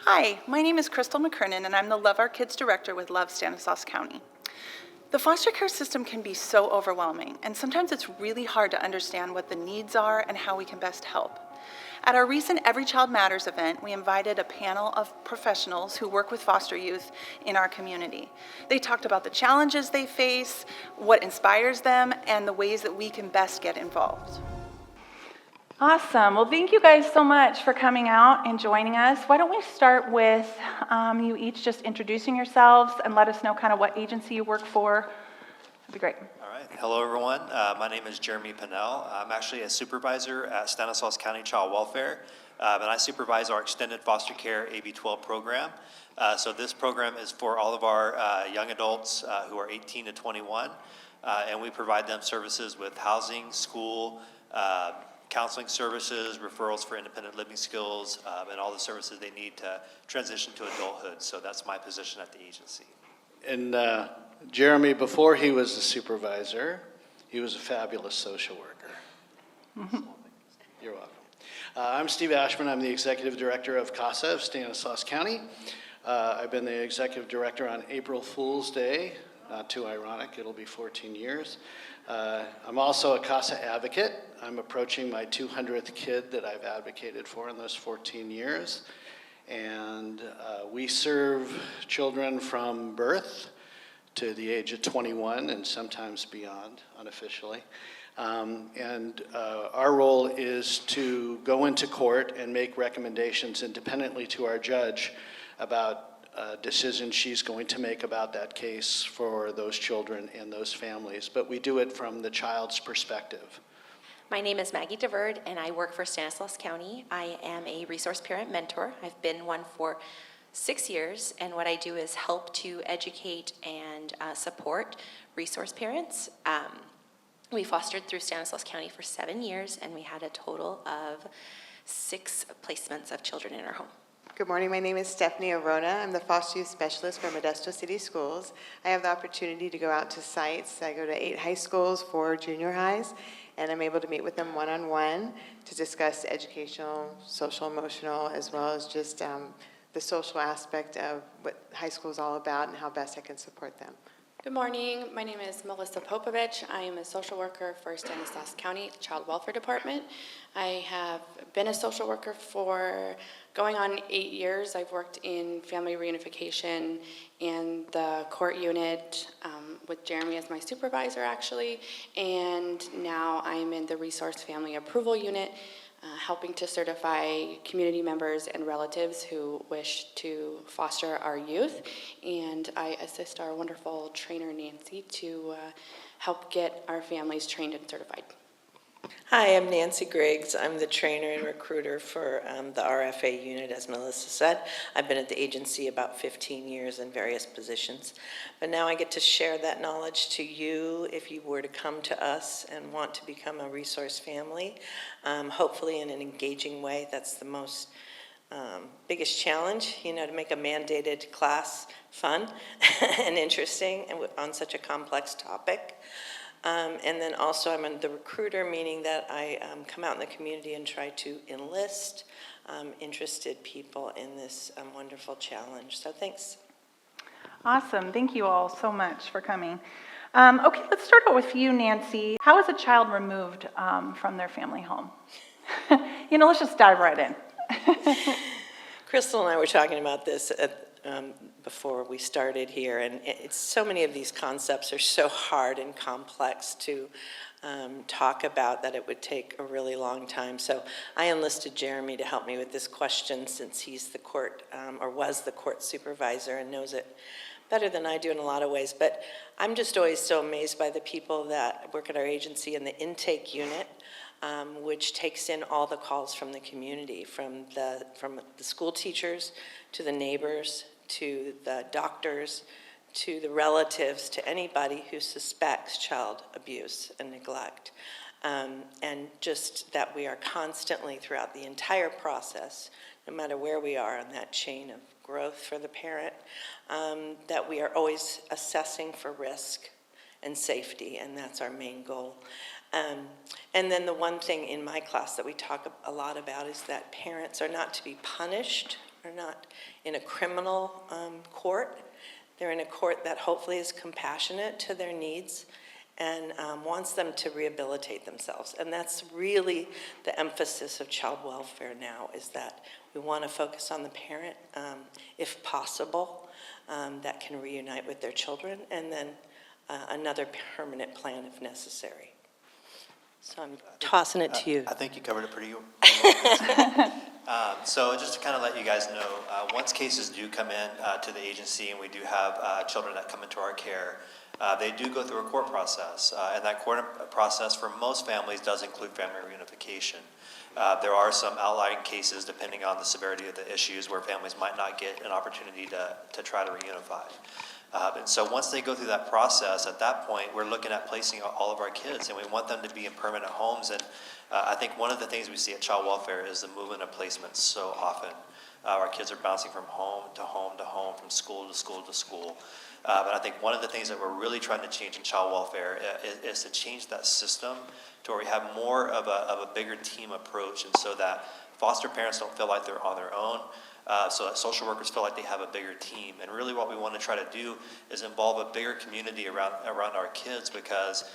Hi, my name is Crystal McKiernan, and I'm the Love Our Kids Director with Love Stanislaus County. The foster care system can be so overwhelming, and sometimes it's really hard to understand what the needs are and how we can best help. At our recent Every Child Matters event, we invited a panel of professionals who work with foster youth in our community. They talked about the challenges they face, what inspires them, and the ways that we can best get involved. Awesome. Well, thank you guys so much for coming out and joining us. Why don't we start with you each just introducing yourselves and let us know kind of what agency you work for. That'd be great. All right. Hello, everyone. My name is Jeremy Pannell. I'm actually a supervisor at Stanislaus County Child Welfare, and I supervise our extended foster care AB-12 program. So this program is for all of our young adults who are 18 to 21, and we provide them services with housing, school, counseling services, referrals for independent living skills, and all the services they need to transition to adulthood. So that's my position at the agency. And Jeremy, before he was a supervisor, he was a fabulous social worker. Mm-hmm. You're welcome. I'm Steve Ashman. I'm the Executive Director of CASA of Stanislaus County. I've been the Executive Director on April Fool's Day. Not too ironic, it'll be 14 years. I'm also a CASA advocate. I'm approaching my 200th kid that I've advocated for in those 14 years. And we serve children from birth to the age of 21 and sometimes beyond, unofficially. And our role is to go into court and make recommendations independently to our judge about decisions she's going to make about that case for those children and those families. But we do it from the child's perspective. My name is Maggie Deverd, and I work for Stanislaus County. I am a resource parent mentor. I've been one for 6 years, and what I do is help to educate and support resource parents. We fostered through Stanislaus County for 7 years, and we had a total of 6 placements of children in our home. Good morning, my name is Stephanie Orona. I'm the foster youth specialist for Modesto City Schools. I have the opportunity to go out to sites. I go to 8 high schools, 4 junior highs, and I'm able to meet with them one-on-one to discuss educational, social, emotional, as well as just the social aspect of what high school is all about and how best I can support them. Good morning. My name is Melissa Popovich. I am a social worker for Stanislaus County Child Welfare Department. I have been a social worker for going on 8 years. I've worked in family reunification and the court unit with Jeremy as my supervisor, actually. And now I'm in the resource family approval unit, helping to certify community members and relatives who wish to foster our youth. And I assist our wonderful trainer, Nancy, to help get our families trained and certified. Hi, I'm Nancy Griggs. I'm the trainer and recruiter for the RFA unit, as Melissa said. I've been at the agency about 15 years in various positions. But now I get to share that knowledge to you if you were to come to us and want to become a resource family, hopefully in an engaging way. That's the most biggest challenge, to make a mandated class fun and interesting on such a complex topic. And then also I'm the recruiter, meaning that I come out in the community and try to enlist interested people in this wonderful challenge. So thanks. Awesome. Thank you all so much for coming. Okay, let's start out with you, Nancy. How is a child removed from their family home? Let's just dive right in. Crystal and I were talking about this before we started here, and so many of these concepts are so hard and complex to talk about that it would take a really long time. So I enlisted Jeremy to help me with this question, since he's the court, or was the court supervisor, and knows it better than I do in a lot of ways. But I'm just always so amazed by the people that work at our agency in the intake unit, which takes in all the calls from the community, from the school teachers to the neighbors to the doctors to the relatives to anybody who suspects child abuse and neglect. And just that we are constantly throughout the entire process, no matter where we are on that chain of growth for the parent, that we are always assessing for risk and safety, and that's our main goal. And then the one thing in my class that we talk a lot about is that parents are not to be punished are not in a criminal court. They're in a court that hopefully is compassionate to their needs and wants them to rehabilitate themselves. And that's really the emphasis of child welfare now, is that we want to focus on the parent, if possible, that can reunite with their children, and then another permanent plan if necessary. So I'm tossing it to you. I think you covered it pretty well. So just to kind of let you guys know, once cases do come in to the agency, and we do have children that come into our care, they do go through a court process, and that court process for most families does include family reunification. There are some outlying cases, depending on the severity of the issues, where families might not get an opportunity to try to reunify. And so once they go through that process, at that point, we're looking at placing all of our kids, and we want them to be in permanent homes. And I think one of the things we see at child welfare is the movement of placements so often. Our kids are bouncing from home to home to home, from school to school to school. But I think one of the things that we're really trying to change in child welfare is to change that system to where we have more of a bigger team approach, and so that foster parents don't feel like they're on their own, so that social workers feel like they have a bigger team. And really what we want to try to do is involve a bigger community around our kids, because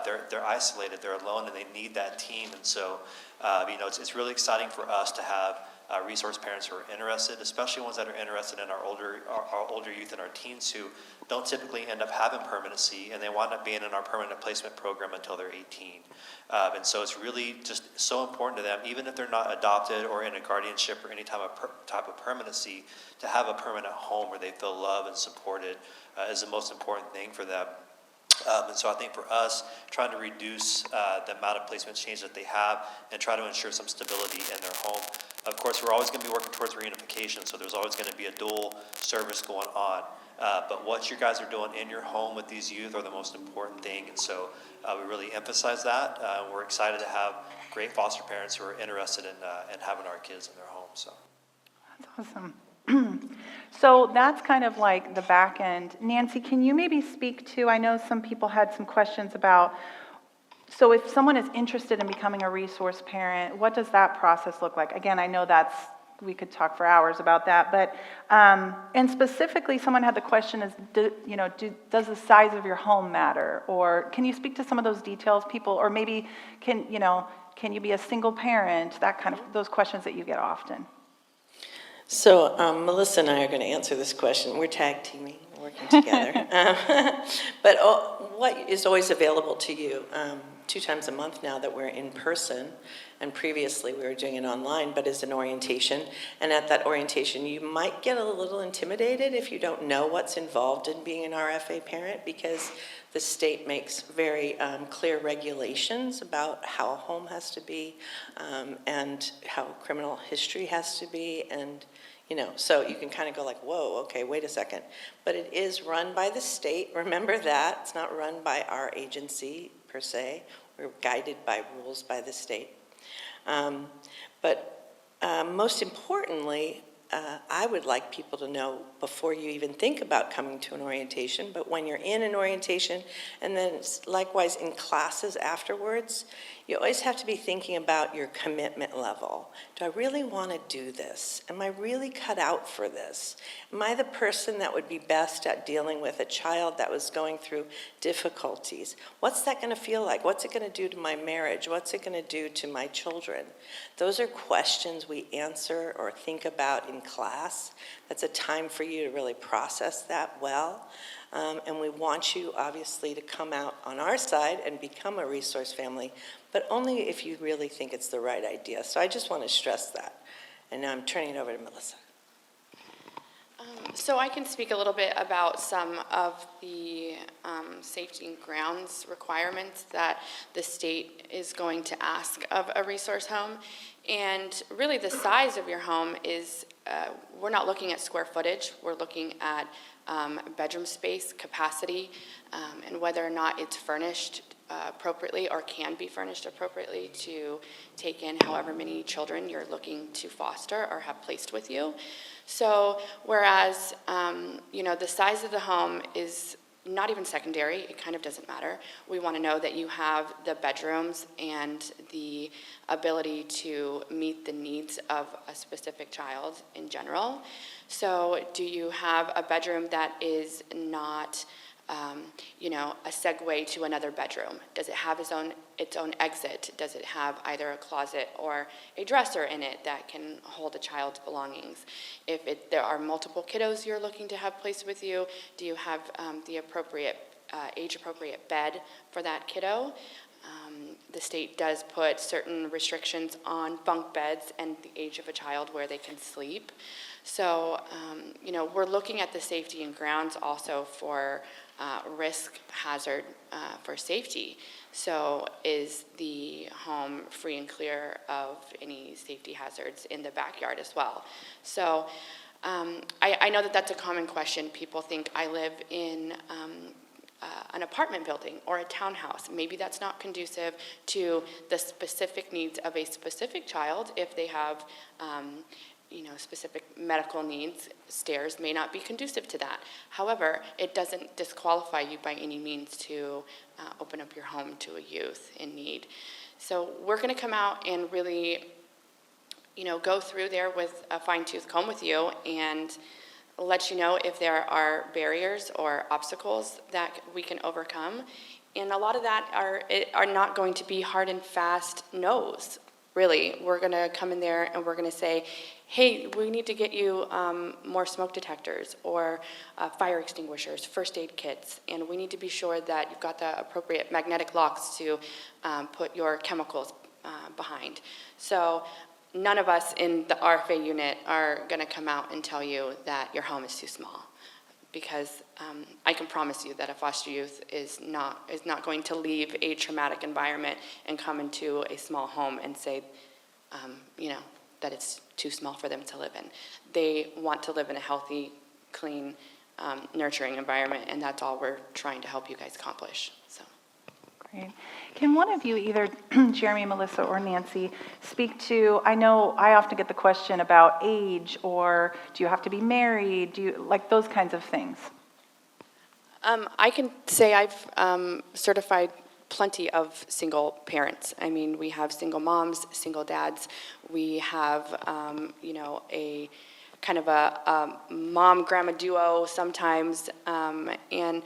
they're isolated, they're alone, and they need that team. And so it's really exciting for us to have resource parents who are interested, especially ones that are interested in our older youth and our teens who don't typically end up having permanency, and they wind up being in our permanent placement program until they're 18. And so it's really just so important to them, even if they're not adopted or in a guardianship or any type of permanency, to have a permanent home where they feel loved and supported is the most important thing for them. And so I think for us, trying to reduce the amount of placement change that they have and try to ensure some stability in their home. Of course, we're always going to be working towards reunification, so there's always going to be a dual service going on. But what you guys are doing in your home with these youth are the most important thing. And so we really emphasize that. We're excited to have great foster parents who are interested in having our kids in their home. So That's awesome. So that's kind of like the back end. Nancy, can you maybe speak to, I know some people had some questions about, so if someone is interested in becoming a resource parent, what does that process look like? Again, I know we could talk for hours about that, but, and specifically someone had the question is, does the size of your home matter? Or can you speak to some of those details, people, or maybe can you be a single parent? That kind of, those questions that you get often. So Melissa and I are going to answer this question. We're tag teaming, working together. But what is always available to you 2 times a month now that we're in person, and previously we were doing it online, but as an orientation. And at that orientation, you might get a little intimidated if you don't know what's involved in being an RFA parent, because the state makes very clear regulations about how a home has to be and how criminal history has to be, and so you can kind of go like, whoa, okay, wait a second. But it is run by the state. Remember that. It's not run by our agency per se. We're guided by rules by the state. But most importantly, I would like people to know before you even think about coming to an orientation, but when you're in an orientation and then likewise in classes afterwards, you always have to be thinking about your commitment level. Do I really want to do this? Am I really cut out for this? Am I the person that would be best at dealing with a child that was going through difficulties? What's that going to feel like? What's it going to do to my marriage? What's it going to do to my children? Those are questions we answer or think about in class. That's a time for you to really process that well. And we want you, obviously, to come out on our side and become a resource family, but only if you really think it's the right idea. So I just want to stress that. And now I'm turning it over to Melissa. So I can speak a little bit about some of the safety and grounds requirements that the state is going to ask of a resource home. And really the size of your home is, we're not looking at square footage, we're looking at bedroom space, capacity, and whether or not it's furnished appropriately or can be furnished appropriately to take in however many children you're looking to foster or have placed with you. So whereas, the size of the home is not even secondary, it kind of doesn't matter. We want to know that you have the bedrooms and the ability to meet the needs of a specific child in general. So do you have a bedroom that is not, a segue to another bedroom? Does it have its own exit? Does it have either a closet or a dresser in it that can hold a child's belongings? If there are multiple kiddos you're looking to have placed with you, do you have the appropriate, age-appropriate bed for that kiddo? The state does put certain restrictions on bunk beds and the age of a child where they can sleep. So, we're looking at the safety and grounds also for risk hazard for safety. So is the home free and clear of any safety hazards in the backyard as well? So I know that that's a common question. People think I live in an apartment building or a townhouse. Maybe that's not conducive to the specific needs of a specific child. If they have specific medical needs, stairs may not be conducive to that. However, it doesn't disqualify you by any means to open up your home to a youth in need. So we're going to come out and really, go through there with a fine-tooth comb with you and let you know if there are barriers or obstacles that we can overcome. And a lot of that are not going to be hard and fast no's, really. We're going to come in there and we're going to say, hey, we need to get you more smoke detectors or fire extinguishers, first aid kits, and we need to be sure that you've got the appropriate magnetic locks to put your chemicals behind. So none of us in the RFA unit are going to come out and tell you that your home is too small, because I can promise you that a foster youth is not going to leave a traumatic environment and come into a small home and say, that it's too small for them to live in. They want to live in a healthy, clean, nurturing environment, and that's all we're trying to help you guys accomplish. So. Great. Can one of you, either Jeremy, Melissa, or Nancy, speak to, I know I often get the question about age, or do you have to be married, like those kinds of things? I can say I've certified plenty of single parents. I mean, we have single moms, single dads. We have, a kind of a mom-grandma duo sometimes, and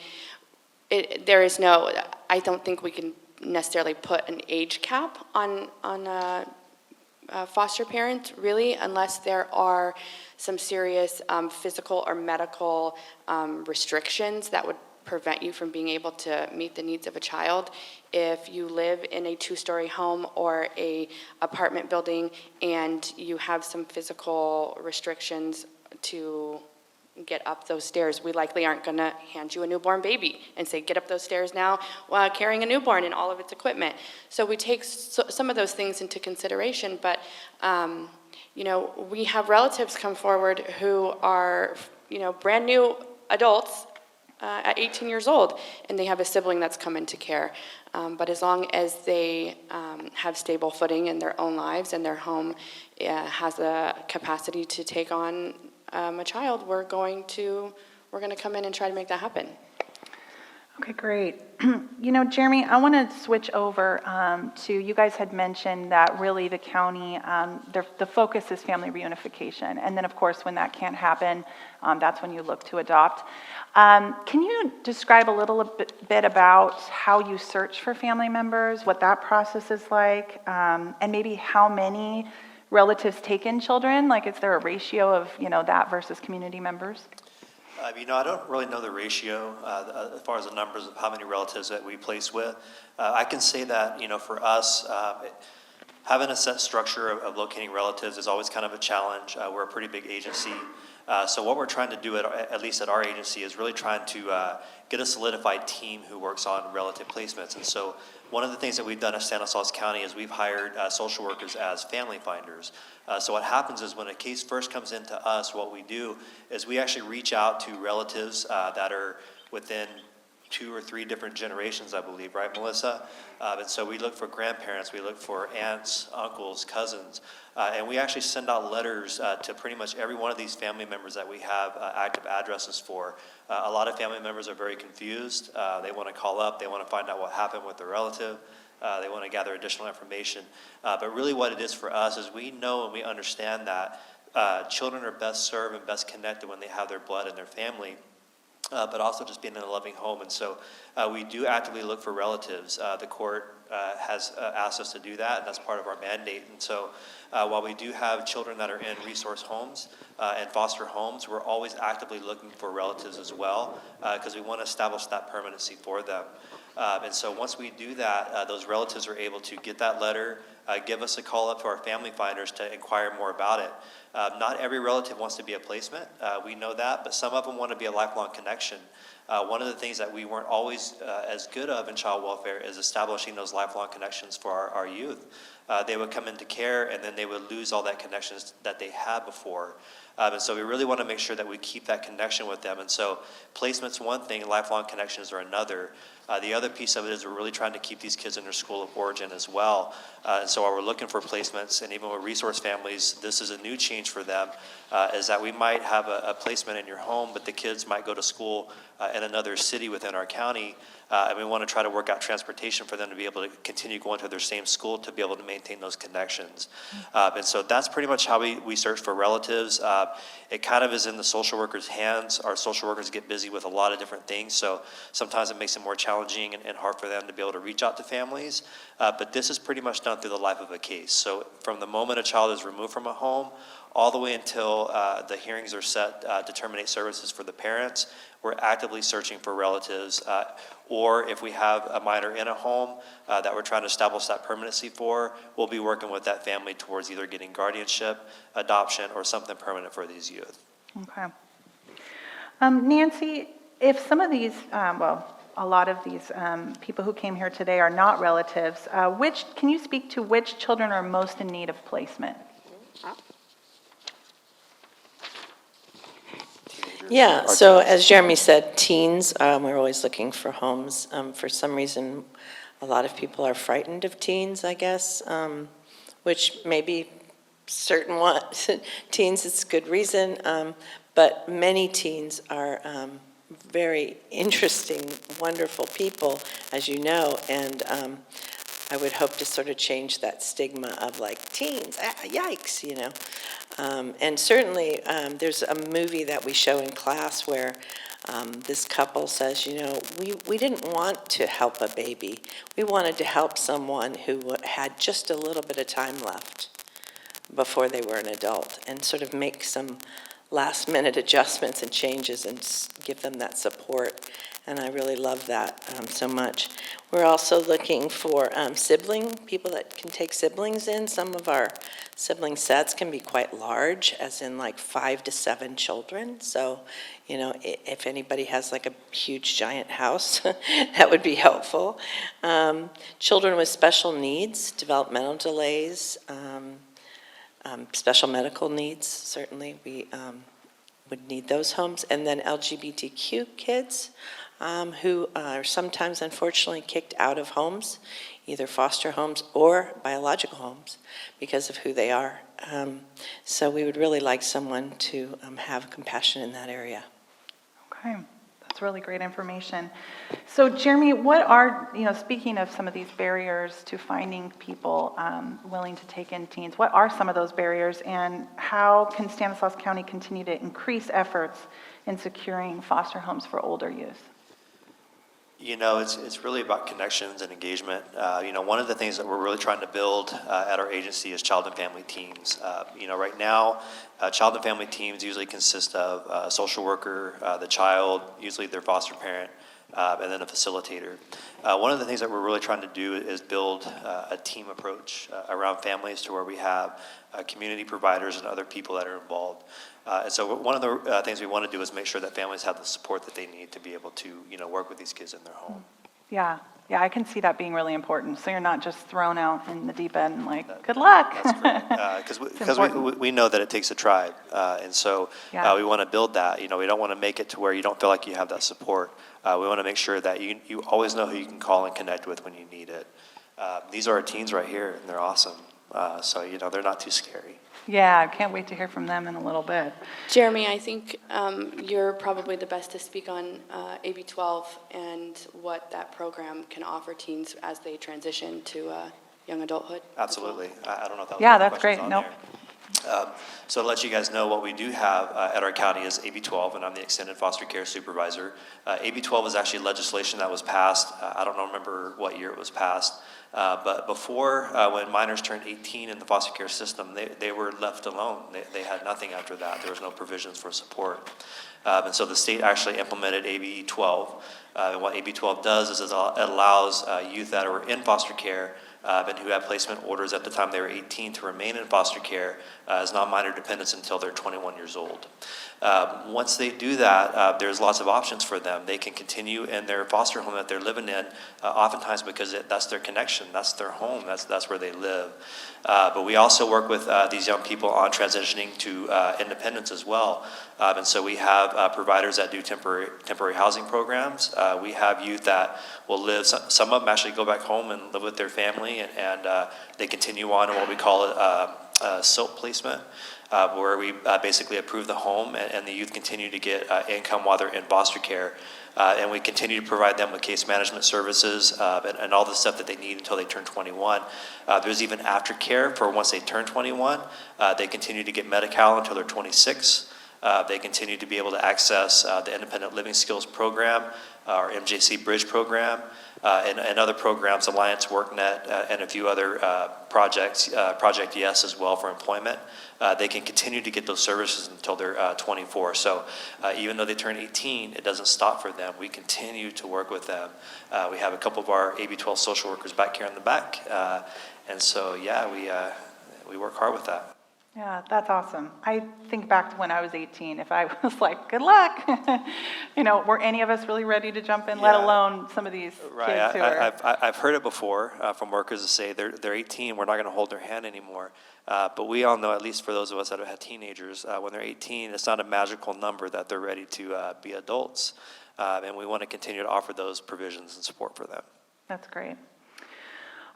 there is no, I don't think we can necessarily put an age cap on foster parents, really, unless there are some serious physical or medical restrictions that would prevent you from being able to meet the needs of a child. If you live in a two-story home or a apartment building and you have some physical restrictions to get up those stairs, we likely aren't going to hand you a newborn baby and say, get up those stairs now while carrying a newborn and all of its equipment. So we take some of those things into consideration, but we have relatives come forward who are, brand new adults at 18 years old, and they have a sibling that's come into care. But as long as they have stable footing in their own lives and their home has a capacity to take on a child, we're going to come in and try to make that happen. Okay, great. Jeremy, I want to switch over to, you guys had mentioned that really the county, the focus is family reunification. And then, of course, when that can't happen, that's when you look to adopt. Can you describe a little bit about how you search for family members, what that process is like, and maybe how many relatives take in children? Like, is there a ratio of, that versus community members? I don't really know the ratio as far as the numbers of how many relatives that we place with. I can say that, for us, having a set structure of locating relatives is always kind of a challenge. We're a pretty big agency. So what we're trying to do, at least at our agency, is really trying to get a solidified team who works on relative placements. And so one of the things that we've done at Stanislaus County is we've hired social workers as family finders. So what happens is when a case first comes into us, what we do is we actually reach out to relatives that are within 2 or 3 different generations, I believe, right, Melissa? And so we look for grandparents, we look for aunts, uncles, cousins, and we actually send out letters to pretty much every one of these family members that we have active addresses for. A lot of family members are very confused. They want to call up, they want to find out what happened with their relative. They want to gather additional information. But really what it is for us is we know and we understand that children are best served and best connected when they have their blood in their family. But also just being in a loving home. And so we do actively look for relatives. The court has asked us to do that, and that's part of our mandate. And so while we do have children that are in resource homes and foster homes, we're always actively looking for relatives as well, because we want to establish that permanency for them. And so once we do that, those relatives are able to get that letter, give us a call up to our family finders to inquire more about it. Not every relative wants to be a placement. We know that, but some of them want to be a lifelong connection. One of the things that we weren't always as good of in child welfare is establishing those lifelong connections for our youth. They would come into care and then they would lose all that connections that they had before. And so we really want to make sure that we keep that connection with them. And so placement's one thing, lifelong connections are another. The other piece of it is we're really trying to keep these kids in their school of origin as well. And so while we're looking for placements, and even with resource families, this is a new change for them, is that we might have a placement in your home, but the kids might go to school in another city within our county. And we want to try to work out transportation for them to be able to continue going to their same school to be able to maintain those connections. And so that's pretty much how we search for relatives. It kind of is in the social workers' hands. Our social workers get busy with a lot of different things, so sometimes it makes it more challenging and hard for them to be able to reach out to families. But this is pretty much done through the life of a case. So from the moment a child is removed from a home, all the way until the hearings are set to terminate services for the parents, we're actively searching for relatives. Or if we have a minor in a home that we're trying to establish that permanency for, we'll be working with that family towards either getting guardianship, adoption, or something permanent for these youth. Okay. Nancy, if some of these, a lot of these people who came here today are not relatives, can you speak to which children are most in need of placement? Yeah, so as Jeremy said, teens, we're always looking for homes. For some reason, a lot of people are frightened of teens, I guess, which maybe certain teens, it's good reason, but many teens are very interesting, wonderful people, as you know, and I would hope to sort of change that stigma of like teens, yikes, you know. And certainly there's a movie that we show in class where this couple says, you know, we didn't want to help a baby. We wanted to help someone who had just a little bit of time left before they were an adult, and sort of make some last-minute adjustments and changes and give them that support. And I really love that so much. We're also looking for people that can take siblings in. Some of our sibling sets can be quite large, as in like 5 to 7 children. So, you know, if anybody has like a huge giant house, that would be helpful. Children with special needs, developmental delays, special medical needs, certainly we would need those homes. And then LGBTQ kids who are sometimes unfortunately kicked out of homes, either foster homes or biological homes, because of who they are. So we would really like someone to have compassion in that area. Okay, that's really great information. So Jeremy, what are, speaking of some of these barriers to finding people willing to take in teens, what are some of those barriers, and how can Stanislaus County continue to increase efforts in securing foster homes for older youth? You know, it's really about connections and engagement. One of the things that we're really trying to build at our agency is child and family teams. Right now, child and family teams usually consist of a social worker, the child, usually their foster parent, and then a facilitator. One of the things that we're really trying to do is build a team approach around families, to where we have community providers and other people that are involved. And so one of the things we want to do is make sure that families have the support that they need to be able to, work with these kids in their home. Yeah, Yeah, I can see that being really important, so you're not just thrown out in the deep end like, good luck. That's great, because we know that it takes a tribe, and so Yeah. we want to build that. You know, we don't want to make it to where you don't feel like you have that support. We want to make sure that you always know who you can call and connect with when you need it. These are our teens right here, and they're awesome. So, you know, they're not too scary. Yeah, I can't wait to hear from them in a little bit. Jeremy, I think you're probably the best to speak on AB 12 and what that program can offer teens as they transition to young adulthood. Absolutely. I don't know if that was Yeah, one of the that's questions great. on Nope. there. So to let you guys know, what we do have at our county is AB 12, and I'm the Extended Foster Care Supervisor. AB 12 is actually legislation that was passed. I don't remember what year it was passed, but before, when minors turned 18 in the foster care system, they were left alone. They had nothing after that. There was no provisions for support. And so the state actually implemented AB 12. And what AB 12 does is it allows youth that are in foster care and who have placement orders at the time they were 18 to remain in foster care as non-minor dependents until they're 21 years old. Once they do that, there's lots of options for them. They can continue in their foster home that they're living in, oftentimes because that's their connection, that's their home, that's where they live. But we also work with these young people on transitioning to independence as well. And so we have providers that do temporary housing programs. We have youth that will live, some of them actually go back home and live with their family, and they continue on in what we call SILT placement, where we basically approve the home and the youth continue to get income while they're in foster care. And we continue to provide them with case management services and all the stuff that they need until they turn 21. There's even aftercare for once they turn 21. They continue to get Medi-Cal until they're 26. They continue to be able to access the Independent Living Skills Program, our MJC Bridge program, and other programs, Alliance WorkNet, and a few other projects, Project Yes as well for employment. They can continue to get those services until they're 24. So even though they turn 18, it doesn't stop for them. We continue to work with them. We have a couple of our AB 12 social workers back here in the back. And so, yeah, we work hard with that. Yeah, that's awesome. I think back to when I was 18, if I was like, good luck, were any of us really ready to jump in, let Yeah. alone some of these Right, kids who are... I've heard it before from workers to say they're 18, we're not going to hold their hand anymore. But we all know, at least for those of us that have had teenagers, when they're 18, it's not a magical number that they're ready to be adults. And we want to continue to offer those provisions and support for them. That's great.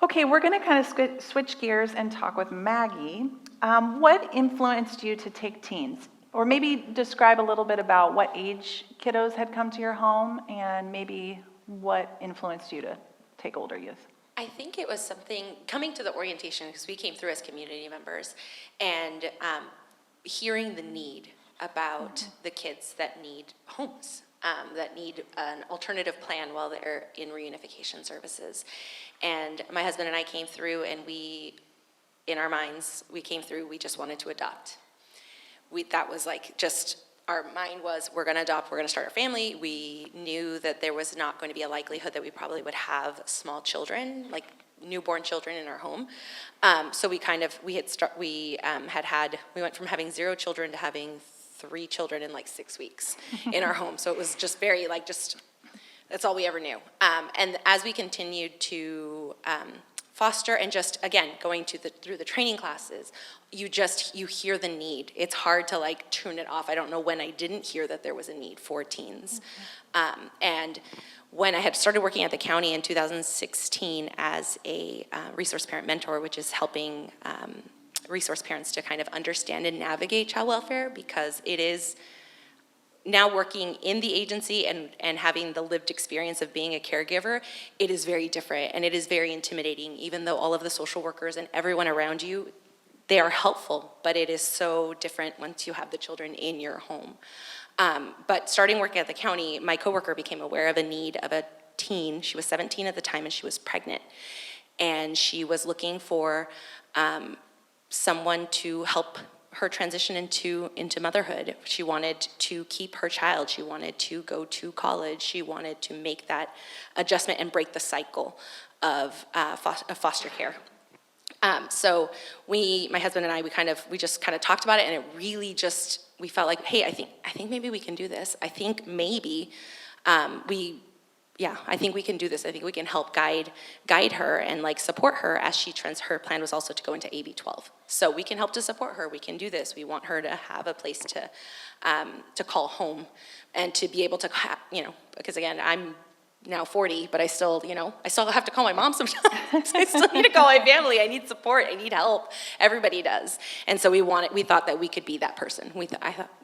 Okay, we're going to kind of switch gears and talk with Maggie. What influenced you to take teens? Or maybe describe a little bit about what age kiddos had come to your home and maybe what influenced you to take older youth. I think it was something, coming to the orientation, because we came through as community members, and hearing the need about the kids that need homes, that need an alternative plan while they're in reunification services. And my husband and I came through, and in our minds, we just wanted to adopt. That was like just, our mind was, we're going to adopt, we're going to start a family. We knew that there was not going to be a likelihood that we probably would have small children, like newborn children in our home. So we went from having 0 children to having 3 children in like 6 weeks in our home. So it was just very that's all we ever knew. And as we continued to foster and just, again, going through the training classes, you hear the need. It's hard to tune it off. I don't know when I didn't hear that there was a need for teens. And when I had started working at the county in 2016 as a resource parent mentor, which is helping resource parents to kind of understand and navigate child welfare, because it is now working in the agency and having the lived experience of being a caregiver, it is very different and it is very intimidating, even though all of the social workers and everyone around you, they are helpful, but it is so different once you have the children in your home. But starting working at the county, my coworker became aware of a need of a teen. She was 17 at the time and she was pregnant. And she was looking for someone to help her transition into motherhood. She wanted to keep her child. She wanted to go to college. She wanted to make that adjustment and break the cycle of foster care. So my husband and I, we just kind of talked about it, and it really just, we felt like, hey, I think maybe we can do this. I think maybe yeah, I think we can do this. I think we can help guide her and like support her as her plan was also to go into AB 12. So we can help to support her. We can do this. We want her to have a place to call home and to be able to, because again, I'm now 40, but I still have to call my mom sometimes. I still need to call my family. I need support. I need help. Everybody does. And so we thought that we could be that person. We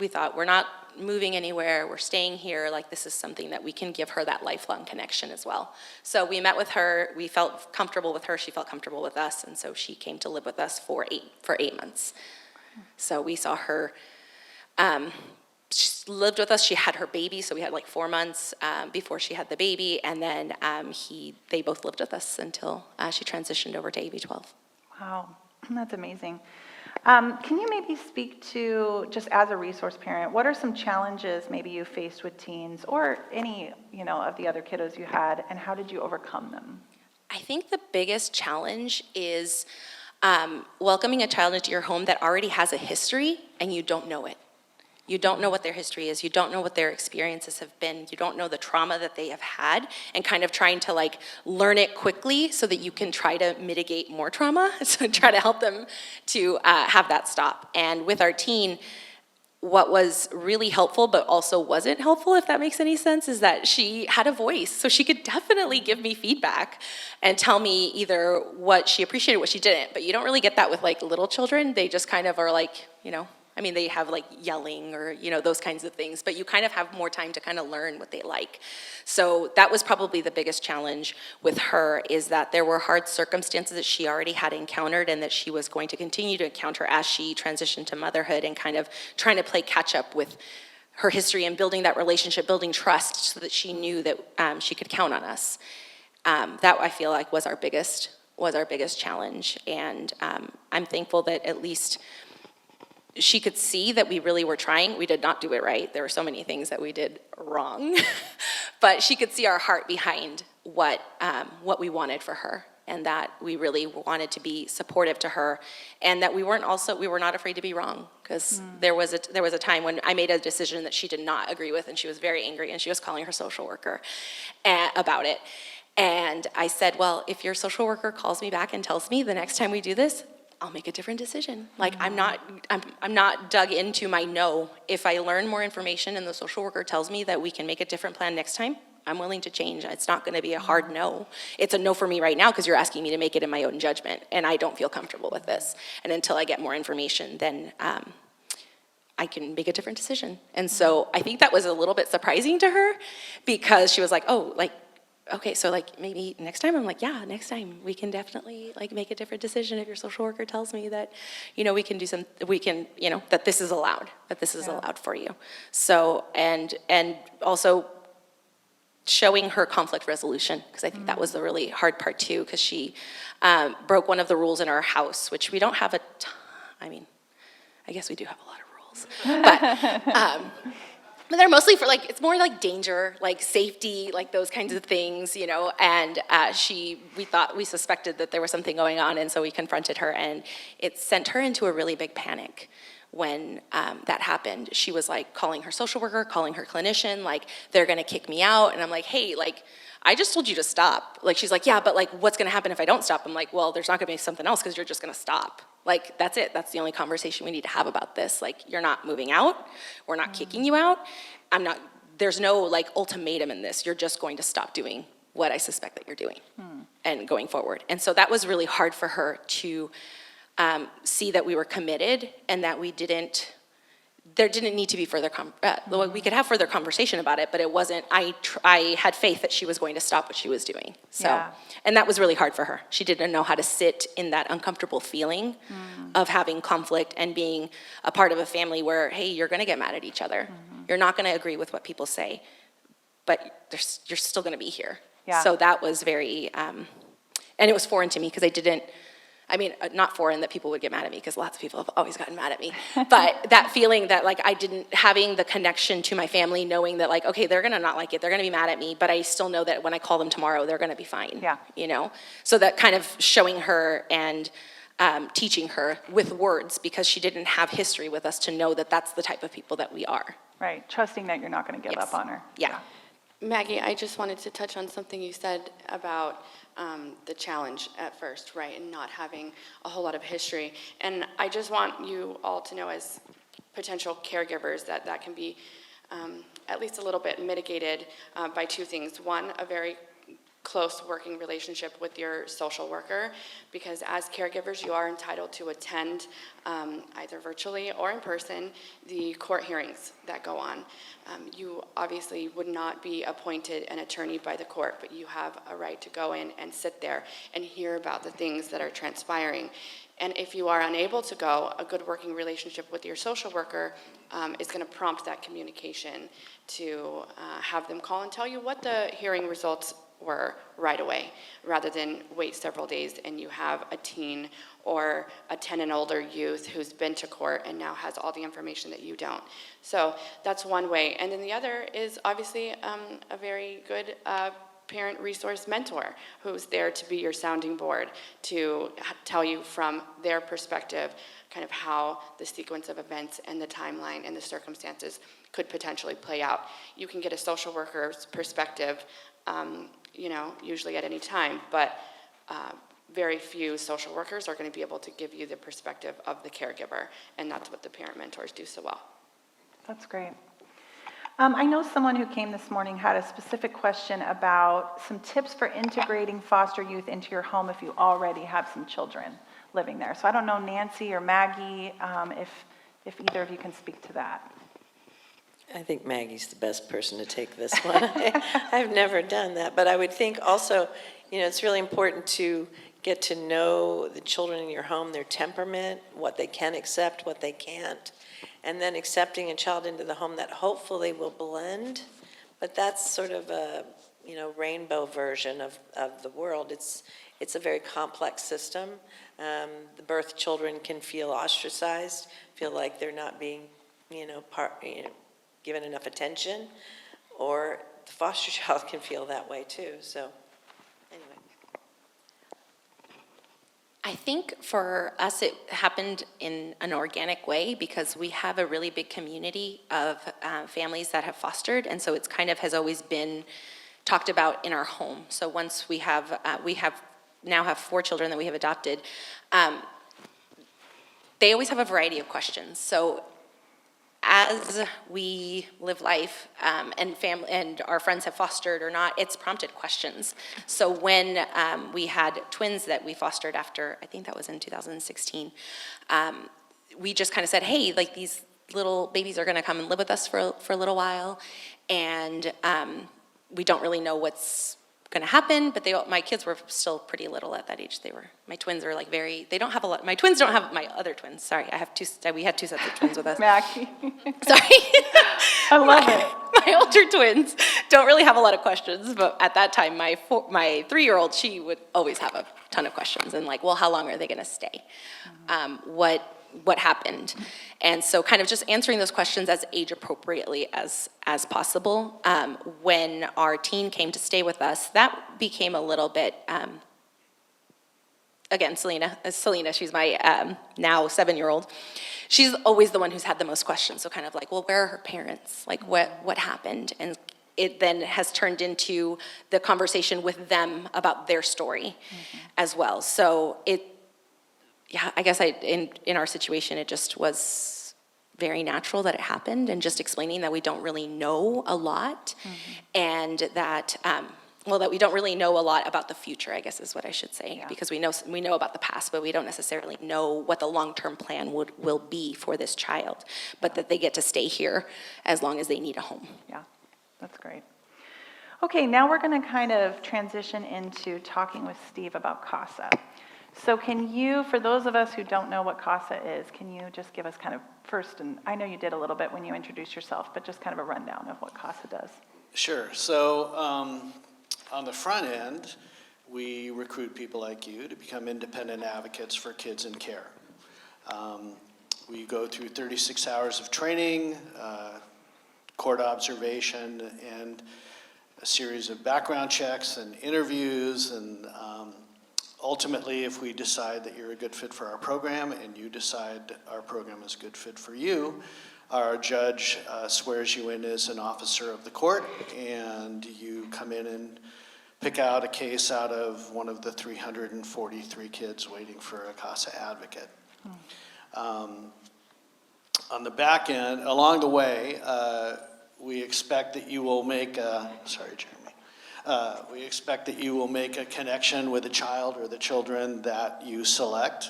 thought we're not moving anywhere. We're staying here. Like, this is something that we can give her that lifelong connection as well. So we met with her. We felt comfortable with her. She felt comfortable with us. And so she came to live with us for 8 months. So we saw her. She lived with us. She had her baby, so we had like 4 months before she had the baby, and then they both lived with us until she transitioned over to AB 12. Wow, that's amazing. Can you maybe speak to, just as a resource parent, what are some challenges maybe you faced with teens or any, of the other kiddos you had, and how did you overcome them? I think the biggest challenge is welcoming a child into your home that already has a history and you don't know it. You don't know what their history is. You don't know what their experiences have been. You don't know the trauma that they have had, and kind of trying to like learn it quickly so that you can try to mitigate more trauma, so try to help them to have that stop. And with our teen, what was really helpful but also wasn't helpful, if that makes any sense, is that she had a voice. So she could definitely give me feedback and tell me either what she appreciated, what she didn't. But you don't really get that with like little children. They just kind of are like, they have like yelling or, those kinds of things, but you kind of have more time to kind of learn what they like. So that was probably the biggest challenge with her, is that there were hard circumstances that she already had encountered and that she was going to continue to encounter as she transitioned to motherhood, and kind of trying to play catch up with her history and building that relationship, building trust, so that she knew that she could count on us. That I feel like was our biggest challenge. And I'm thankful that at least she could see that we really were trying. We did not do it right. There were so many things that we did wrong. But she could see our heart behind what we wanted for her, and that we really wanted to be supportive to her, and that we were not afraid to be wrong, because there was a time when I made a decision that she did not agree with, and she was very angry, and she was calling her social worker about it. And I said, well, if your social worker calls me back and tells me the next time we do this, I'll make a different decision. Like, I'm not dug into my no. If I learn more information and the social worker tells me that we can make a different plan next time, I'm willing to change. It's not gonna be a hard no. It's a no for me right now because you're asking me to make it in my own judgment, and I don't feel comfortable with this. And until I get more information, then I can make a different decision. And so I think that was a little bit surprising to her, because she was like, oh, like, okay, so like maybe next time. I'm like, yeah, next time we can definitely like make a different decision if your social worker tells me that, we can do that this is allowed, allowed for you. So, and also showing her conflict resolution, because I think that was the really hard part too, because she broke one of the rules in our house, which we don't have I guess we do have a lot of rules, but they're mostly for like, it's more like danger, like safety, like those kinds of things, and we suspected that there was something going on, and so we confronted her, and it sent her into a really big panic when that happened. She was like calling her social worker, calling her clinician, like, they're gonna kick me out, and I'm like, hey, like, I just told you to stop. Like, she's like, yeah, but like, what's gonna happen if I don't stop? I'm like, well, there's not gonna be something else, because you're just gonna stop. Like, that's it. That's the only conversation we need to have about this. Like, you're not moving out. We're not kicking you out. There's no like ultimatum in this. You're just going to stop doing what I suspect that you're doing and going forward. And so that was really hard for her to see that we were committed, and that there didn't need to be further, we could have further conversation about it, but it wasn't, I had faith that she was going to stop what she was doing. So, yeah. And that was really hard for her. She didn't know how to sit in that uncomfortable feeling of having conflict and being a part of a family where, hey, you're gonna get mad at each other. You're not gonna agree with what people say, but you're still gonna be here. Yeah. So that was very, and it was foreign to me, because not foreign that people would get mad at me, because lots of people have always gotten mad at me, but that feeling that like having the connection to my family, knowing that like, okay, they're gonna not like it, they're gonna be mad at me, but I still know that when I call them tomorrow, they're gonna be fine. Yeah. So that kind of showing her and teaching her with words, because she didn't have history with us to know that that's the type of people that we are. Right, trusting that you're not gonna give up on her. Yeah. Maggie, I just wanted to touch on something you said about the challenge at first, right, and not having a whole lot of history. And I just want you all to know, as potential caregivers, that that can be at least a little bit mitigated by two things. One, a very close working relationship with your social worker, because as caregivers you are entitled to attend either virtually or in person the court hearings that go on. You obviously would not be appointed an attorney by the court, but you have a right to go in and sit there and hear about the things that are transpiring. And if you are unable to go, a good working relationship with your social worker is going to prompt that communication to have them call and tell you what the hearing results were right away, rather than wait several days and you have a teen or a 10 and older youth who's been to court and now has all the information that you don't. So that's one way. And then the other is obviously a very good parent resource mentor who's there to be your sounding board, to tell you from their perspective kind of how the sequence of events and the timeline and the circumstances could potentially play out. You can get a social worker's perspective usually at any time, but very few social workers are going to be able to give you the perspective of the caregiver, and that's what the parent mentors do so well. That's great. I know someone who came this morning had a specific question about some tips for integrating foster youth into your home if you already have some children living there. So I don't know, Nancy or Maggie, if either of you can speak to that. I think Maggie's the best person to take this one. I've never done that, but I would think also, it's really important to get to know the children in your home, their temperament, what they can accept, what they can't, and then accepting a child into the home that hopefully will blend. But that's sort of a, rainbow version of the world. It's a very complex system. The birth children can feel ostracized, feel like they're not being, given enough attention, or the foster child can feel that way too. So anyway. I think for us it happened in an organic way because we have a really big community of families that have fostered, and so it's kind of has always been talked about in our home. So once we now have 4 children that we have adopted, they always have a variety of questions. So as we live life and our friends have fostered or not, it's prompted questions. So when we had twins that we fostered after, I think that was in 2016, we just kind of said, hey, like these little babies are going to come and live with us for a little while, and we don't really know what's going to happen, but my kids were still pretty little at that age. My twins are like they don't have a lot, my twins don't have, my other twins, sorry, we had 2 sets of twins with us. Maggie. Sorry. I love it. My older twins don't really have a lot of questions, but at that time, my 3-year-old, she would always have a ton of questions and like, well, how long are they going to stay? What happened? And so kind of just answering those questions as age appropriately as possible. When our teen came to stay with us, that became a little bit, again, Selena, she's my now 7-year-old. She's always the one who's had the most questions. So kind of like, well, where are her parents? Like what happened? And it then has turned into the conversation with them about their story as well. So I guess in our situation, it just was very natural that it happened, and just explaining that we don't really know a lot, and that, that we don't really know a lot about the future, I guess is what I should say, because we know about the past, but we don't necessarily know what the long-term plan will be for this child, but that they get to stay here as long as they need a home. Yeah, that's great. Okay, now we're going to kind of transition into talking with Steve about CASA. So can you, for those of us who don't know what CASA is, can you just give us kind of first, and I know you did a little bit when you introduced yourself, but just kind of a rundown of what CASA does. Sure. So on the front end, we recruit people like you to become independent advocates for kids in care. We go through 36 hours of training, court observation, and a series of background checks and interviews, and ultimately, if we decide that you're a good fit for our program and you decide our program is a good fit for you, our judge swears you in as an officer of the court, and you come in and pick out a case out of one of the 343 kids waiting for a CASA advocate. On the back end, along the way, we expect that you will make a, sorry, Jeremy. We expect that you will make a connection with the child or the children that you select.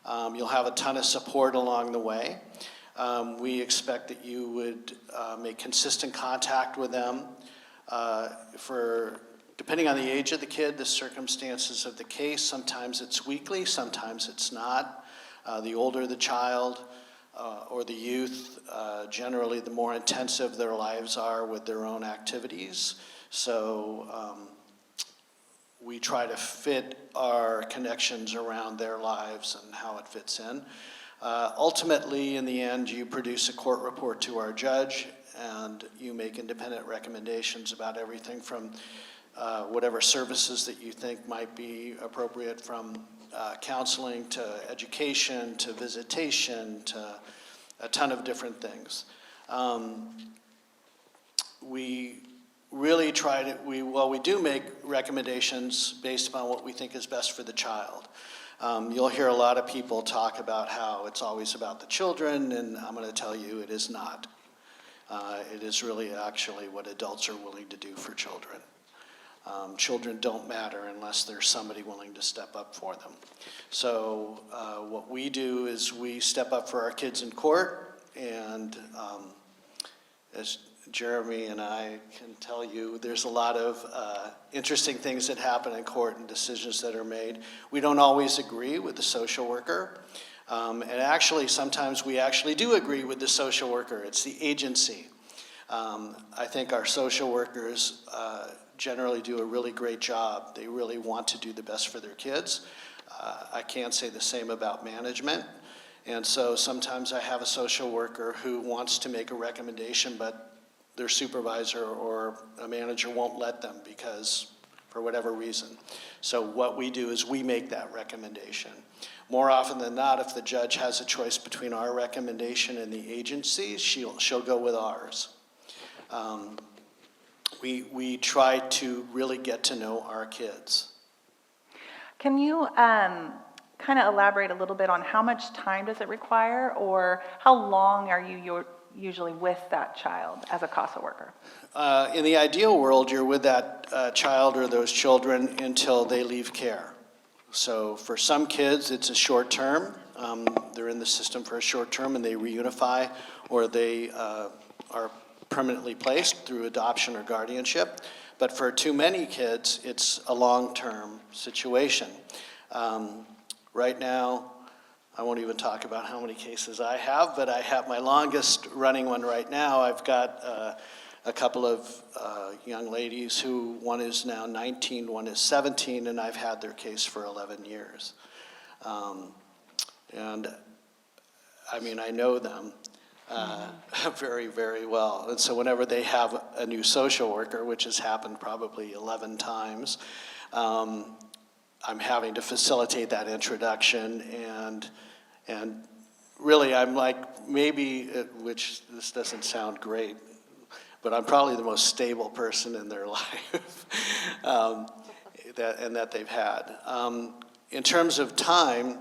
You'll have a ton of support along the way. We expect that you would make consistent contact with them depending on the age of the kid, the circumstances of the case. Sometimes it's weekly, sometimes it's not. The older the child or the youth, generally the more intensive their lives are with their own activities. So we try to fit our connections around their lives and how it fits in. Ultimately, in the end, you produce a court report to our judge, and you make independent recommendations about everything from whatever services that you think might be appropriate, from counseling to education to visitation to a ton of different things. We really try to, we do make recommendations based upon what we think is best for the child. You'll hear a lot of people talk about how it's always about the children, and I'm going to tell you it is not. It is really actually what adults are willing to do for children. Children don't matter unless there's somebody willing to step up for them. So what we do is we step up for our kids in court, and as Jeremy and I can tell you, there's a lot of interesting things that happen in court and decisions that are made. We don't always agree with the social worker. And actually, sometimes we actually do agree with the social worker. It's the agency. I think our social workers generally do a really great job. They really want to do the best for their kids. I can't say the same about management. And so sometimes I have a social worker who wants to make a recommendation, but their supervisor or a manager won't let them because for whatever reason. So what we do is we make that recommendation. More often than not, if the judge has a choice between our recommendation and the agency's, she'll go with ours. We try to really get to know our kids. Can you kind of elaborate a little bit on how much time does it require, or how long are you usually with that child as a CASA worker? In the ideal world, you're with that child or those children until they leave care. So for some kids, it's a short term. They're in the system for a short term and they reunify, or they are permanently placed through adoption or guardianship. But for too many kids, it's a long-term situation. Right now, I won't even talk about how many cases I have, but I have my longest running one right now. I've got a couple of young ladies who, one is now 19, one is 17, and I've had their case for 11 years. And I mean, I know them very, very well. And so whenever they have a new social worker, which has happened probably 11 times, I'm having to facilitate that introduction, and really I'm like maybe, which this doesn't sound great, but I'm probably the most stable person in their life that they've had. In terms of time,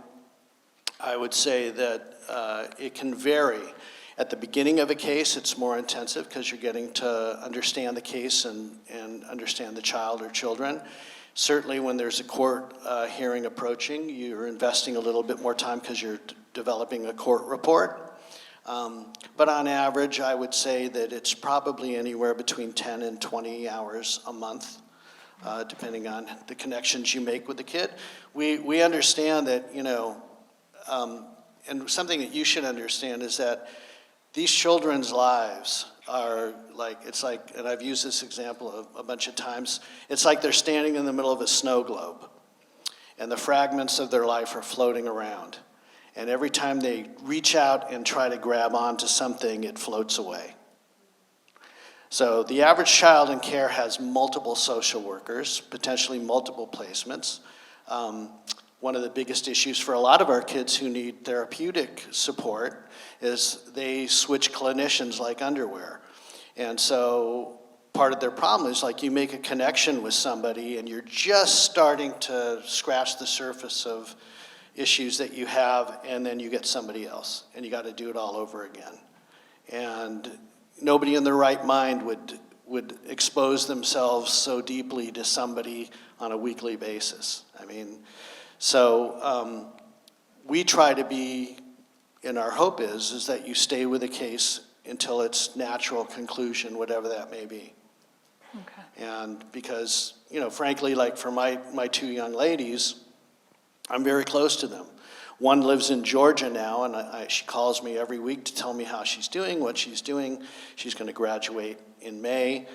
I would say that it can vary. At the beginning of a case, it's more intensive because you're getting to understand the case and understand the child or children. Certainly when there's a court hearing approaching, you're investing a little bit more time because you're developing a court report. But on average, I would say that it's probably anywhere between 10 and 20 hours a month, depending on the connections you make with the kid. We understand that, you know, and something that you should understand is that these children's lives are like, it's like, and I've used this example a bunch of times, it's like they're standing in the middle of a snow globe, and the fragments of their life are floating around. And every time they reach out and try to grab onto something, it floats away. So the average child in care has multiple social workers, potentially multiple placements. One of the biggest issues for a lot of our kids who need therapeutic support is they switch clinicians like underwear. And so part of their problem is like you make a connection with somebody and you're just starting to scratch the surface of issues that you have, and then you get somebody else and you got to do it all over again. And nobody in their right mind would expose themselves so deeply to somebody on a weekly basis. I mean, so we try to be, and our hope is that you stay with a case until its natural conclusion, whatever that may be. Okay. And because, you know, frankly, like for my two young ladies, I'm very close to them. One lives in Georgia now, and she calls me every week to tell me how she's doing, what she's doing. She's going to graduate in May.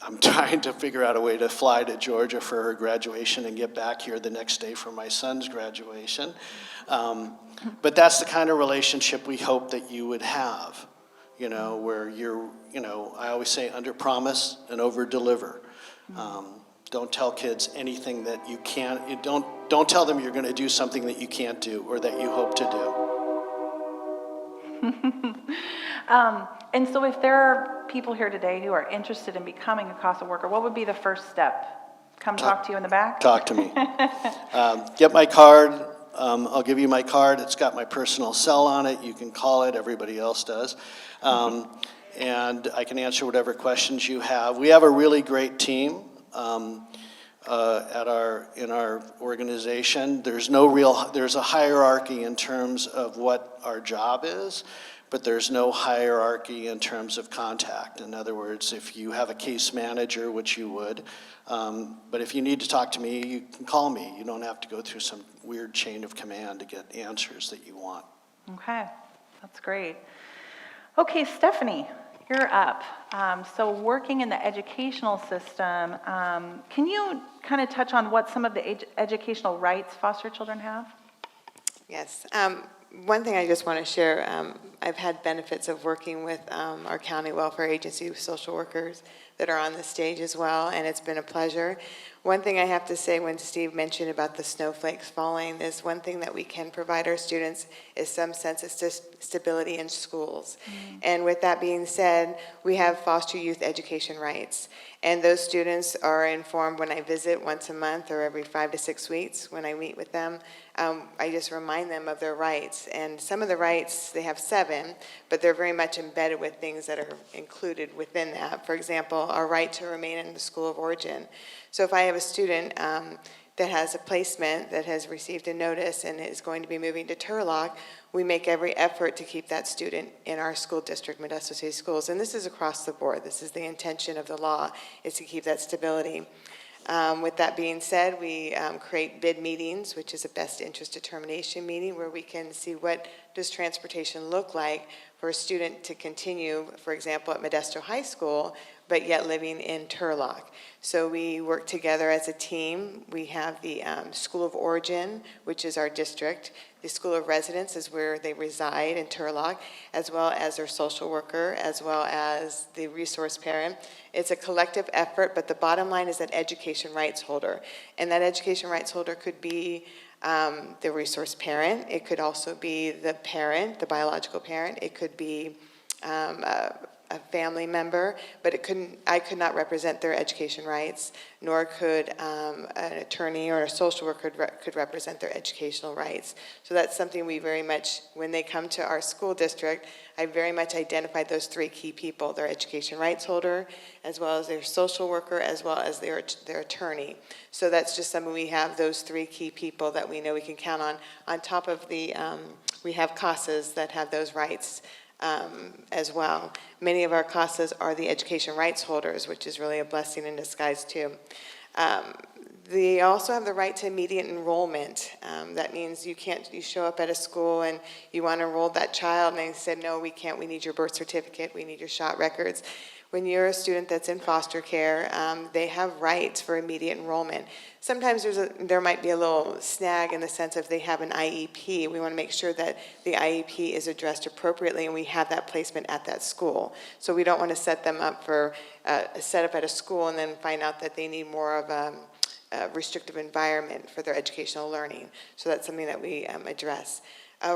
I'm trying to figure out a way to fly to Georgia for her graduation and get back here the next day for my son's graduation. But that's the kind of relationship we hope that you would have, you know, where you're, you know, I always say under promise and over deliver. Don't tell kids anything that you can't, don't tell them you're going to do something that you can't do or that you hope to do. And so if there are people here today who are interested in becoming a CASA worker, what would be the first step? Come talk to you in the back? Talk to me. Get my card. I'll give you my card. It's got my personal cell on it. You can call it. Everybody else does. And I can answer whatever questions you have. We have a really great team in our organization. There's a hierarchy in terms of what our job is, but there's no hierarchy in terms of contact. In other words, if you have a case manager, which you would, but if you need to talk to me, you can call me. You don't have to go through some weird chain of command to get answers that you want. Okay, that's great. Okay, Stephanie, you're up. So working in the educational system, can you kind of touch on what some of the educational rights foster children have? Yes. One thing I just want to share, I've had benefits of working with our county welfare agency social workers that are on the stage as well, and it's been a pleasure. One thing I have to say when Steve mentioned about the snowflakes falling is one thing that we can provide our students is some sense of stability in schools. And with that being said, we have foster youth education rights. And those students are informed when I visit once a month or every 5 to 6 weeks when I meet with them. I just remind them of their rights. And some of the rights, they have 7, but they're very much embedded with things that are included within that. For example, our right to remain in the school of origin. So if I have a student that has a placement that has received a notice and is going to be moving to Turlock, we make every effort to keep that student in our school district, Modesto City Schools. And this is across the board. This is the intention of the law, is to keep that stability. With that being said, we create bid meetings, which is a best interest determination meeting, where we can see what does transportation look like for a student to continue, for example, at Modesto High School, but yet living in Turlock. So we work together as a team. We have the School of Origin, which is our district. The School of Residence is where they reside in Turlock, as well as their social worker, as well as the resource parent. It's a collective effort, but the bottom line is that education rights holder. And that education rights holder could be the resource parent. It could also be the parent, the biological parent. It could be a family member, but I could not represent their education rights, nor could an attorney or a social worker could represent their educational rights. So that's something we very much, when they come to our school district, I very much identified those 3 key people, their education rights holder, as well as their social worker, as well as their attorney. So that's just something we have, those 3 key people that we know we can count on. On top of the, we have CASAs that have those rights as well. Many of our CASAs are the education rights holders, which is really a blessing in disguise too. They also have the right to immediate enrollment. That means you show up at a school and you want to enroll that child and they said, no, we can't, we need your birth certificate, we need your shot records. When you're a student that's in foster care, they have rights for immediate enrollment. Sometimes there might be a little snag in the sense of they have an IEP. We want to make sure that the IEP is addressed appropriately and we have that placement at that school. So we don't want to set them up for set up at a school and then find out that they need more of a restrictive environment for their educational learning. So that's something that we address.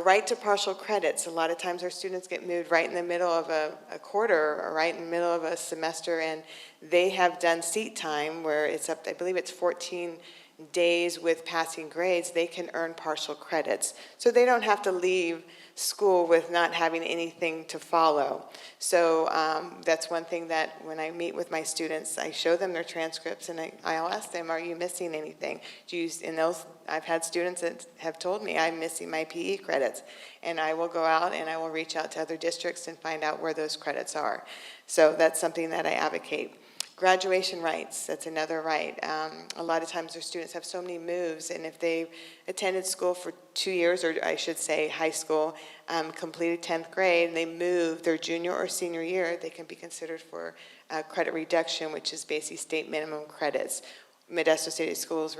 Right to partial credits. A lot of times our students get moved right in the middle of a quarter or right in the middle of a semester, and they have done seat time where it's up, I believe it's 14 days with passing grades. They can earn partial credits. So they don't have to leave school with not having anything to follow. So that's one thing that when I meet with my students, I show them their transcripts and I'll ask them, are you missing anything? I've had students that have told me I'm missing my PE credits, and I will go out and I will reach out to other districts and find out where those credits are. So that's something that I advocate. Graduation rights, that's another right. A lot of times our students have so many moves, and if they've attended school for 2 years, or I should say high school, completed 10th grade, and they move their junior or senior year, they can be considered for credit reduction, which is basically state minimum credits. Modesto City Schools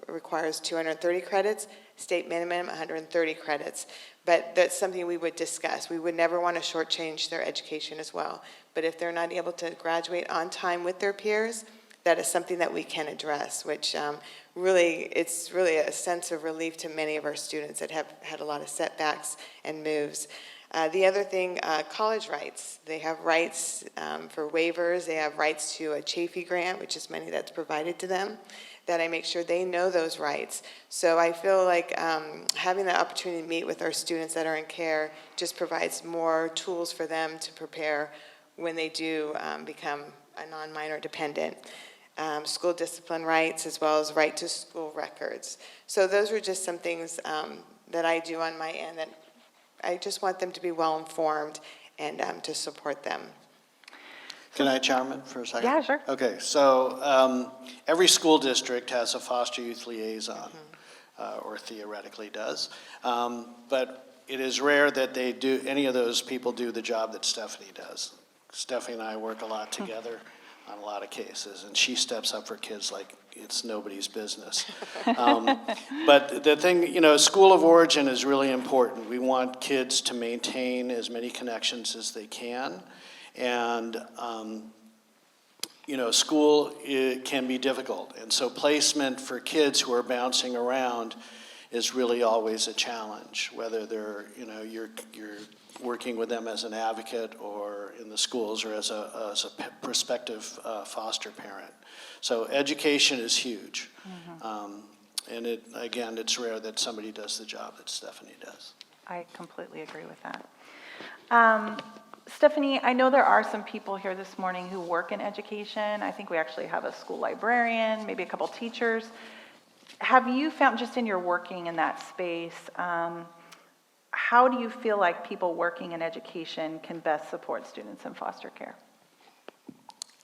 requires 230 credits, state minimum 130 credits. But that's something we would discuss. We would never want to shortchange their education as well. But if they're not able to graduate on time with their peers, that is something that we can address, which it's really a sense of relief to many of our students that have had a lot of setbacks and moves. The other thing, college rights. They have rights for waivers. They have rights to a Chafee grant, which is money that's provided to them, that I make sure they know those rights. So I feel like having the opportunity to meet with our students that are in care just provides more tools for them to prepare when they do become a non-minor dependent. School discipline rights, as well as right to school records. So those are just some things that I do on my end that I just want them to be well-informed and to support them. Can I chime in for a second? Yeah, sure. Okay, so every school district has a foster youth liaison, or theoretically does. But it is rare that any of those people do the job that Stephanie does. Stephanie and I work a lot together on a lot of cases, and she steps up for kids like it's nobody's business. But the thing, school of origin is really important. We want kids to maintain as many connections as they can. And, school can be difficult. And so placement for kids who are bouncing around is really always a challenge, whether they're, you're working with them as an advocate or in the schools or as a prospective foster parent. So education is huge. And it's rare that somebody does the job that Stephanie does. I completely agree with that. Stephanie, I know there are some people here this morning who work in education. I think we actually have a school librarian, maybe a couple teachers. Have you found, just in your working in that space, how do you feel like people working in education can best support students in foster care?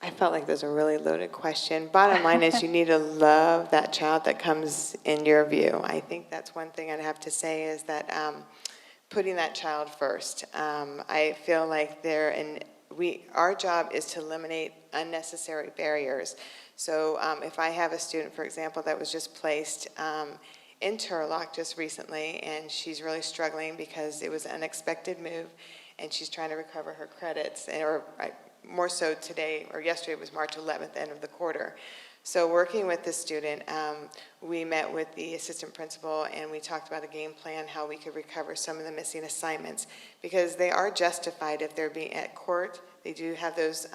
I felt like there's a really loaded question. Bottom line is you need to love that child that comes in your view. I think that's one thing I'd have to say is that putting that child first. I feel like our job is to eliminate unnecessary barriers. So if I have a student, for example, that was just placed in Turlock just recently, and she's really struggling because it was an unexpected move, and she's trying to recover her credits, more so today, or yesterday was March 11th, end of the quarter. So working with the student, we met with the assistant principal and we talked about a game plan, how we could recover some of the missing assignments, because they are justified if they're being at court. They do have those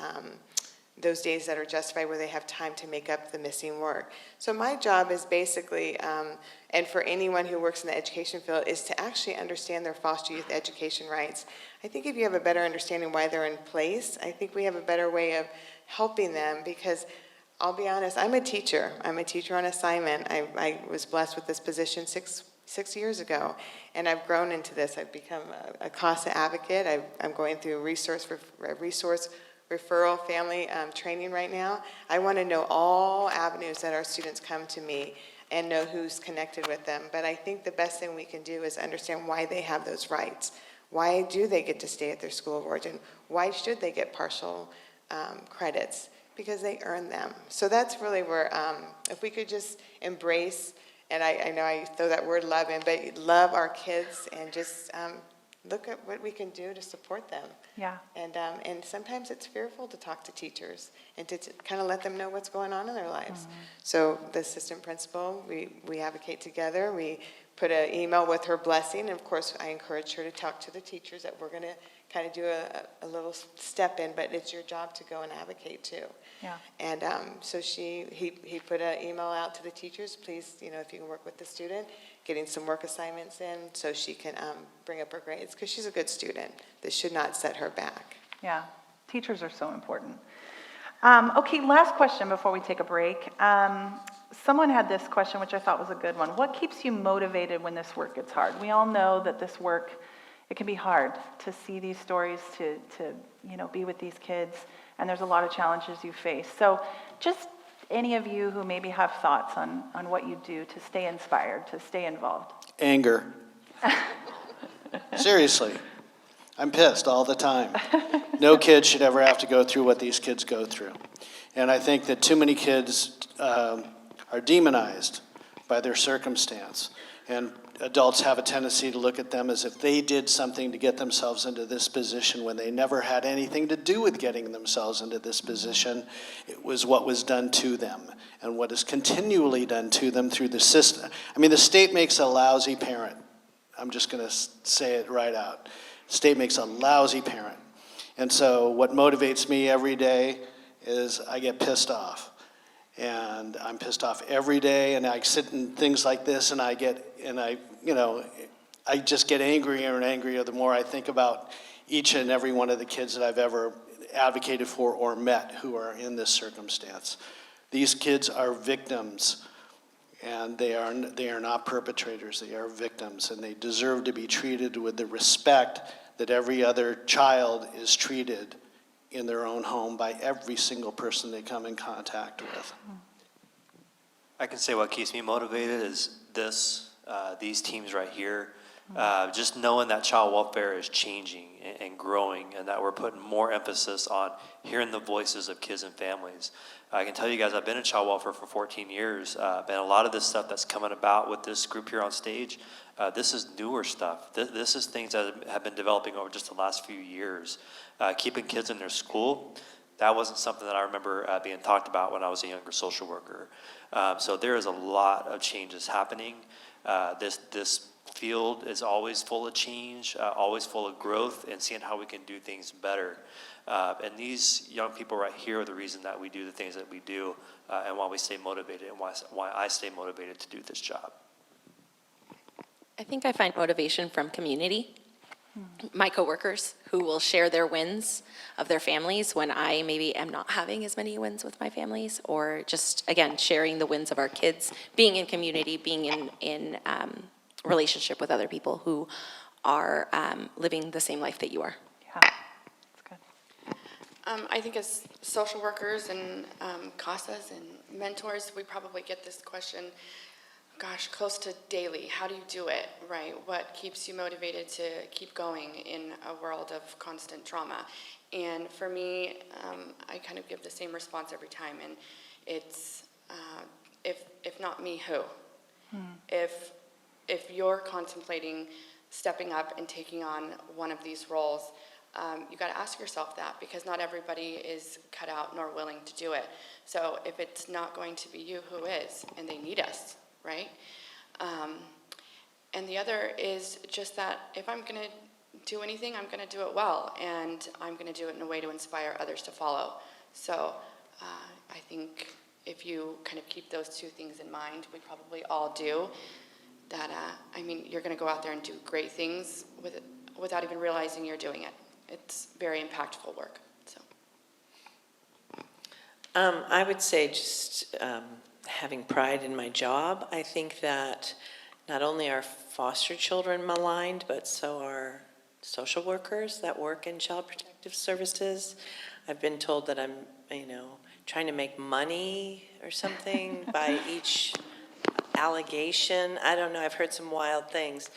days that are justified where they have time to make up the missing work. So my job is basically, and for anyone who works in the education field, is to actually understand their foster youth education rights. I think if you have a better understanding why they're in place, I think we have a better way of helping them, because I'll be honest, I'm a teacher. I'm a teacher on assignment. I was blessed with this position six years ago, and I've grown into this. I've become a CASA advocate. I'm going through resource referral family training right now. I want to know all avenues that our students come to me and know who's connected with them. But I think the best thing we can do is understand why they have those rights. Why do they get to stay at their school of origin? Why should they get partial credits? Because they earn them. So that's really where, if we could just embrace, and I know I throw that word love in, but love our kids and just look at what we can do to support them. Yeah. And sometimes it's fearful to talk to teachers and to kind of let them know what's going on in their lives. So the assistant principal, we advocate together. We put an email with her blessing. And of course, I encourage her to talk to the teachers that we're going to kind of do a little step in, but it's your job to go and advocate too. Yeah. And so he put an email out to the teachers, please, if you can work with the student, getting some work assignments in so she can bring up her grades, because she's a good student. This should not set her back. Yeah, teachers are so important. Okay, last question before we take a break. Someone had this question, which I thought was a good one. What keeps you motivated when this work gets hard? We all know that this work, it can be hard to see these stories, to be with these kids, and there's a lot of challenges you face. So just any of you who maybe have thoughts on what you do to stay inspired, to stay involved. Anger. Seriously. I'm pissed all the time. No kid should ever have to go through what these kids go through. And I think that too many kids are demonized by their circumstance. And adults have a tendency to look at them as if they did something to get themselves into this position when they never had anything to do with getting themselves into this position. It was what was done to them and what is continually done to them through the system. I mean, the state makes a lousy parent. I'm just going to say it right out. The state makes a lousy parent. And so what motivates me every day is I get pissed off. And I'm pissed off every day, and I sit in things like this, and I just get angrier and angrier the more I think about each and every one of the kids that I've ever advocated for or met who are in this circumstance. These kids are victims, and they are not perpetrators. They are victims, and they deserve to be treated with the respect that every other child is treated in their own home by every single person they come in contact with. I can say what keeps me motivated is these teams right here. Just knowing that child welfare is changing and growing, and that we're putting more emphasis on hearing the voices of kids and families. I can tell you guys, I've been in child welfare for 14 years, and a lot of this stuff that's coming about with this group here on stage, this is newer stuff. This is things that have been developing over just the last few years. Keeping kids in their school, that wasn't something that I remember being talked about when I was a younger social worker. So there is a lot of changes happening. This field is always full of change, always full of growth, and seeing how we can do things better. And these young people right here are the reason that we do the things that we do, and why we stay motivated, and why I stay motivated to do this job. I think I find motivation from community. My coworkers who will share their wins of their families when I maybe am not having as many wins with my families, or just, again, sharing the wins of our kids, being in community, being in relationship with other people who are living the same life that you are. Yeah, that's good. I think as social workers and CASAs and mentors, we probably get this question, gosh, close to daily. How do you do it, right? What keeps you motivated to keep going in a world of constant trauma? And for me, I kind of give the same response every time, and it's, if not me, who? If you're contemplating stepping up and taking on one of these roles, you got to ask yourself that, because not everybody is cut out nor willing to do it. So if it's not going to be you, who is? And they need us, right? And the other is just that if I'm going to do anything, I'm going to do it well, and I'm going to do it in a way to inspire others to follow. So I think if you kind of keep those two things in mind, we probably all do, that, you're going to go out there and do great things without even realizing you're doing it. It's very impactful work. So, I would say just having pride in my job. I think that not only are foster children maligned, but so are social workers that work in child protective services. I've been told that I'm, trying to make money or something by each allegation. I don't know, I've heard some wild things.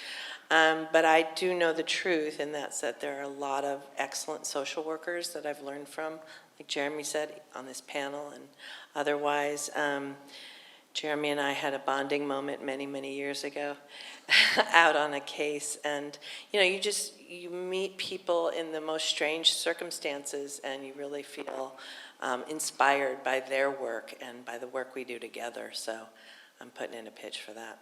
But I do know the truth, and that's that there are a lot of excellent social workers that I've learned from, like Jeremy said, on this panel and otherwise. Jeremy and I had a bonding moment many, many years ago out on a case, and you you meet people in the most strange circumstances, and you really feel inspired by their work and by the work we do together. So I'm putting in a pitch for that.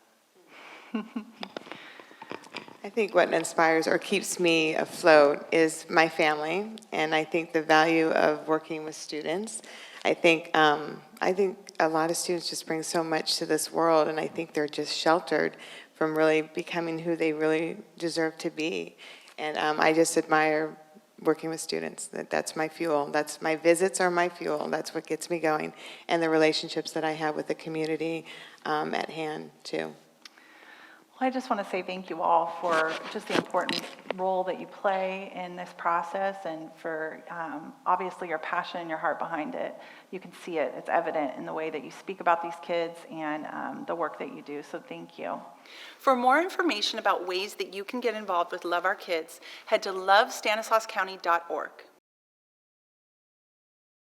I think what inspires or keeps me afloat is my family, and I think the value of working with students. I think a lot of students just bring so much to this world, and I think they're just sheltered from really becoming who they really deserve to be. And I just admire working with students. That's my fuel. That's my visits are my fuel. That's what gets me going, and the relationships that I have with the community at hand too. Well, I just want to say thank you all for just the important role that you play in this process, and for obviously your passion and your heart behind it. You can see it. It's evident in the way that you speak about these kids and the work that you do, so thank you. For more information about ways that you can get involved with Love Our Kids, head to lovestanislauscounty.org.